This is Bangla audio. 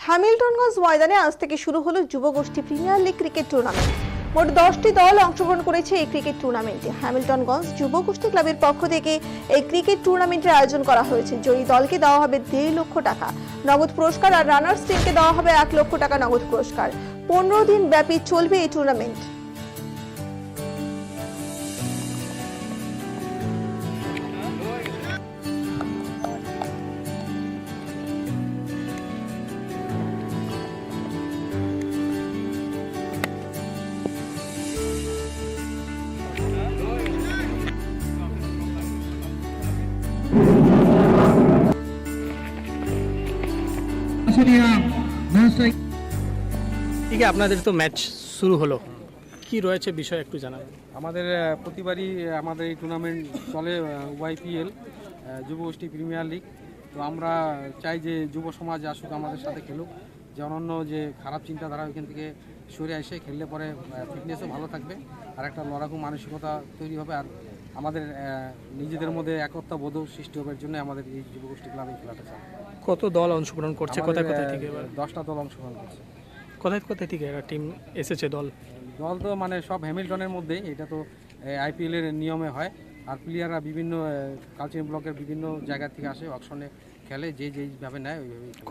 হ্যামিল্টনগঞ্জ ময়দানে আজ থেকে শুরু হলো যুবগোষ্ঠী প্রিমিয়ার লিগ ক্রিকেট টুর্নামেন্ট। মোট 10টি দল অংশগ্রহণ করেছে এই ক্রিকেট টুর্নামেন্টে। হ্যামিল্টনগঞ্জ যুবগোষ্ঠী ক্লাবের পক্ষ থেকে এই ক্রিকেট টুর্নামেন্টের আয়োজন করা হয়েছে। জয়ী দলকে দেওয়া হবে 1.5 লক্ষ টাকা নগদ পুরস্কার আর রানার্স টিমকে দেওয়া হবে 1 লক্ষ টাকা নগদ পুরস্কার। 15 দিন ব্যাপী চলবে এই টুর্নামেন্ট। ঠিক আছে, আপনাদের তো ম্যাচ শুরু হলো, কি রয়েছে বিষয় একটু জানাবেন। আমাদের প্রতিবারই আমাদের এই টুর্নামেন্ট চলে ওয়াইপিএল যুবগোষ্ঠী প্রিমিয়ার লিগ। তো আমরা চাই যে যুব সমাজ আসুক আমাদের সাথে খেলুক, যে অন্যান্য যে খারাপ চিন্তাধারা ওইখান থেকে সরে এসে খেললে পরে ফিটনেসও ভালো থাকবে আর একটা লড়াকু মানসিকতা তৈরি হবে আর আমাদের নিজেদের মধ্যে একতা বোধ সৃষ্টি হবে। জন্য আমাদের এই যুবগোষ্ঠী ক্লাবে খেলাটা চাই। কত দল অংশগ্রহণ করছে, কোথায় কোথায় থেকে? 10টা দল অংশগ্রহণ করছে। কোথায় কোথায় থেকে একটা টিম এসেছে? দল তো মানে সব হ্যামিল্টনের মধ্যে, এটা তো আইপিএলের নিয়মে হয়। আর প্লেয়াররা বিভিন্ন কালচার ব্লকের বিভিন্ন জায়গা থেকে আসে, অকশনে খেলে, যে যেইভাবে নেয় ওইভাবেই।